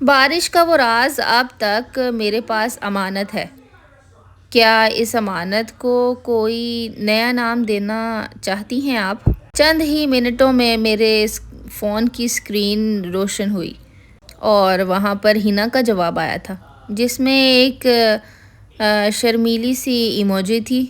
بارش کا وہ راز اب تک میرے پاس امانت ہے۔ کیا اس امانت کو کوئی نیا نام دینا چاہتی ہیں آپ؟ چند ہی منٹوں میں میرے فون کی اسکرین روشن ہوئی اور وہاں پر ہنا کا جواب آیا تھا، جس میں ایک شرمیلی سی ایموجی تھی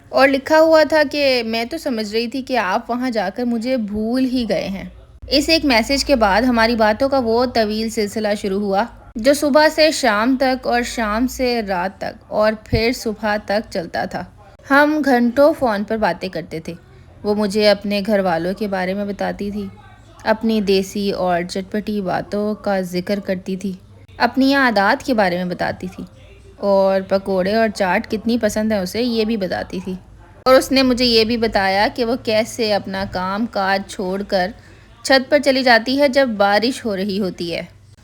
اور لکھا ہوا تھا کہ میں تو سمجھ رہی تھی کہ آپ وہاں جا کر مجھے بھول ہی گئے ہیں۔ اس ایک میسج کے بعد ہماری باتوں کا وہ طویل سلسلہ شروع ہوا جو صبح سے شام تک اور شام سے رات تک اور پھر صبح تک چلتا تھا۔ ہم گھنٹوں فون پر باتیں کرتے تھے۔ وہ مجھے اپنے گھر والوں کے بارے میں بتاتی تھی، اپنی دیسی اور چٹپٹی باتوں کا ذکر کرتی تھی، اپنی عادات کے بارے میں بتاتی تھی، اور پکوڑے اور چاٹ کتنی پسند ہے اسے یہ بھی بتاتی تھی۔ اور اس نے مجھے یہ بھی بتایا کہ وہ کیسے اپنا کام کاج چھوڑ کر چھت پر چلی جاتی ہے جب بارش ہو رہی ہوتی ہے۔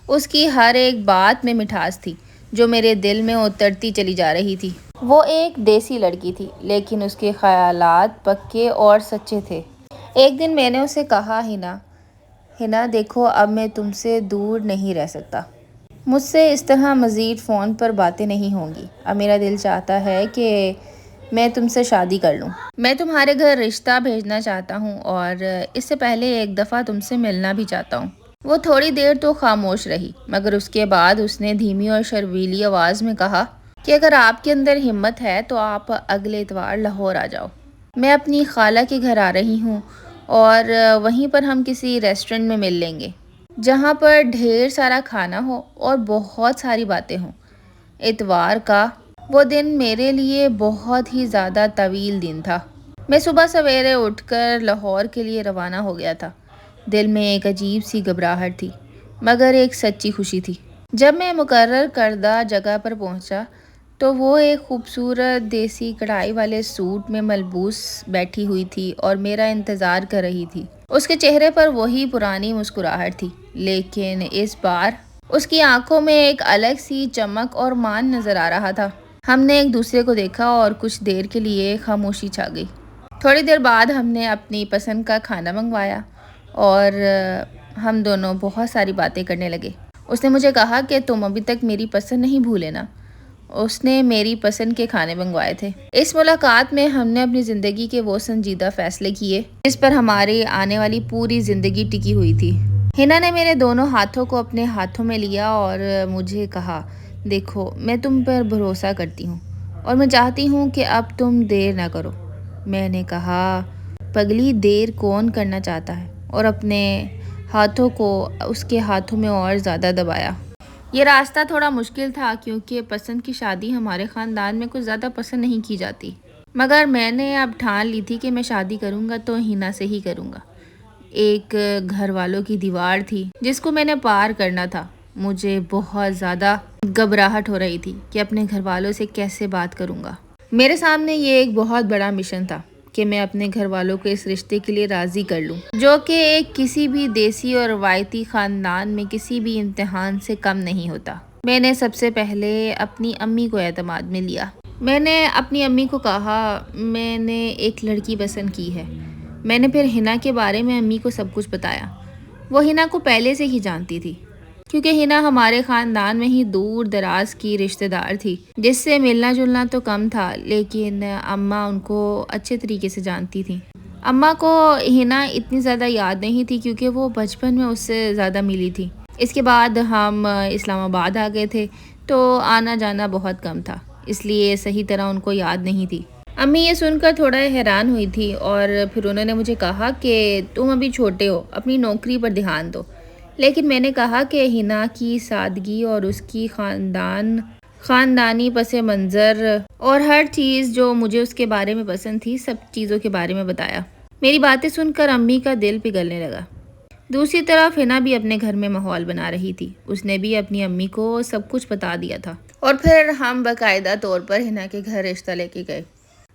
اس کی ہر ایک بات میں مٹھاس تھی جو میرے دل میں اترتی چلی جا رہی تھی۔ وہ ایک دیسی لڑکی تھی، لیکن اس کے خیالات پکے اور سچے تھے۔ ایک دن میں نے اسے کہا، ہنا دیکھو، اب میں تم سے دور نہیں رہ سکتا۔ مجھ سے اس طرح مزید فون پر باتیں نہیں ہوں گی۔ اب میرا دل چاہتا ہے کہ میں تم سے شادی کر لوں۔ میں تمہارے گھر رشتہ بھیجنا چاہتا ہوں اور اس سے پہلے ایک دفعہ تم سے ملنا بھی چاہتا ہوں۔ وہ تھوڑی دیر تو خاموش رہی، مگر اس کے بعد اس نے دھیمی اور شرمیلی آواز میں کہا کہ اگر آپ کے اندر ہمت ہے تو آپ اگلے اتوار لاہور آ جاؤ۔ میں اپنی خالہ کے گھر آ رہی ہوں اور وہیں پر ہم کسی ریسٹورنٹ میں مل لیں گے جہاں پر ڈھیر سارا کھانا ہو اور بہت ساری باتیں ہوں۔ اتوار کا وہ دن میرے لیے بہت ہی زیادہ طویل دن تھا۔ میں صبح سویرے اٹھ کر لاہور کے لیے روانہ ہو گیا تھا۔ دل میں ایک عجیب سی گھبراہٹ تھی، مگر ایک سچی خوشی تھی۔ جب میں مقرر کردہ جگہ پر پہنچا تو وہ ایک خوبصورت دیسی کڑھائی والے سوٹ میں ملبوس بیٹھی ہوئی تھی اور میرا انتظار کر رہی تھی۔ اس کے چہرے پر وہی پرانی مسکراہٹ تھی، لیکن اس بار اس کی آنکھوں میں ایک الگ سی چمک اور مان نظر آ رہا تھا۔ ہم نے ایک دوسرے کو دیکھا اور کچھ دیر کے لیے خاموشی چھا گئی۔ تھوڑی دیر بعد ہم نے اپنی پسند کا کھانا منگوایا اور ہم دونوں بہت ساری باتیں کرنے لگے۔ اس نے مجھے کہا کہ تم ابھی تک میری پسند نہیں بھولے نا۔ اس نے میری پسند کے کھانے منگوائے تھے۔ اس ملاقات میں ہم نے اپنی زندگی کے وہ سنجیدہ فیصلے کیے جس پر ہماری آنے والی پوری زندگی ٹکی ہوئی تھی۔ ہنا نے میرے دونوں ہاتھوں کو اپنے ہاتھوں میں لیا اور مجھے کہا، دیکھو، میں تم پر بھروسہ کرتی ہوں اور میں چاہتی ہوں کہ اب تم دیر نہ کرو۔ میں نے کہا، پگلی، دیر کون کرنا چاہتا ہے، اور اپنے ہاتھوں کو اس کے ہاتھوں میں اور زیادہ دبایا۔ یہ راستہ تھوڑا مشکل تھا کیونکہ پسند کی شادی ہمارے خاندان میں کچھ زیادہ پسند نہیں کی جاتی، مگر میں نے اب ٹھان لی تھی کہ میں شادی کروں گا تو ہنا سے ہی کروں گا۔ ایک گھر والوں کی دیوار تھی جس کو میں نے پار کرنا تھا۔ مجھے بہت زیادہ گھبراہٹ ہو رہی تھی کہ اپنے گھر والوں سے کیسے بات کروں گا۔ میرے سامنے یہ ایک بہت بڑا مشن تھا کہ میں اپنے گھر والوں کو اس رشتے کے لیے راضی کر لوں، جو کہ ایک کسی بھی دیسی اور روایتی خاندان میں کسی بھی امتحان سے کم نہیں ہوتا۔ میں نے سب سے پہلے اپنی امی کو اعتماد میں لیا۔ میں نے اپنی امی کو کہا، میں نے ایک لڑکی پسند کی ہے۔ میں نے پھر ہنا کے بارے میں امی کو سب کچھ بتایا۔ وہ ہنا کو پہلے سے ہی جانتی تھی کیونکہ ہنا ہمارے خاندان میں ہی دور دراز کی رشتہ دار تھی جس سے ملنا جلنا تو کم تھا، لیکن اماں ان کو اچھے طریقے سے جانتی تھیں۔ اماں کو ہنا اتنی زیادہ یاد نہیں تھی کیونکہ وہ بچپن میں اس سے زیادہ ملی تھی۔ اس کے بعد ہم اسلام آباد آ گئے تھے تو آنا جانا بہت کم تھا، اس لیے صحیح طرح ان کو یاد نہیں تھی۔ امی یہ سن کر تھوڑا حیران ہوئی تھی اور پھر انہوں نے مجھے کہا کہ تم ابھی چھوٹے ہو، اپنی نوکری پر دھیان دو۔ لیکن میں نے کہا کہ ہنا کی سادگی اور اس کی خاندانی پس منظر اور ہر چیز جو مجھے اس کے بارے میں پسند تھی، سب چیزوں کے بارے میں بتایا۔ میری باتیں سن کر امی کا دل پگھلنے لگا۔ دوسری طرف ہنا بھی اپنے گھر میں ماحول بنا رہی تھی۔ اس نے بھی اپنی امی کو سب کچھ بتا دیا تھا اور پھر ہم باقاعدہ طور پر ہنا کے گھر رشتہ لے کے گئے۔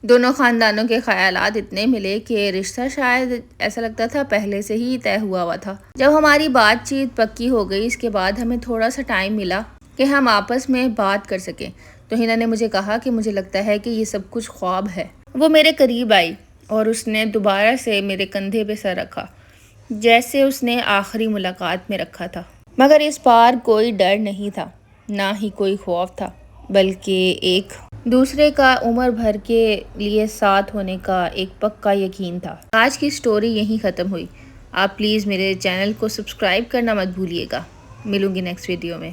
دونوں خاندانوں کے خیالات اتنے ملے کہ رشتہ شاید ایسا لگتا تھا پہلے سے ہی طے ہوا تھا۔ جب ہماری بات چیت پکی ہو گئی، اس کے بعد ہمیں تھوڑا سا ٹائم ملا کہ ہم آپس میں بات کر سکیں، تو ہنا نے مجھے کہا کہ مجھے لگتا ہے کہ یہ سب کچھ خواب ہے۔ وہ میرے قریب آئی اور اس نے دوبارہ سے میرے کندھے پہ سر رکھا جیسے اس نے آخری ملاقات میں رکھا تھا۔ مگر اس بار کوئی ڈر نہیں تھا، نہ ہی کوئی خوف تھا، بلکہ ایک دوسرے کا عمر بھر کے لیے ساتھ ہونے کا ایک پکا یقین تھا۔ آج کی سٹوری یہیں ختم ہوئی۔ آپ پلیز میرے چینل کو سبسکرائب کرنا مت بھولیے گا۔ ملوں گی نیکسٹ ویڈیو میں۔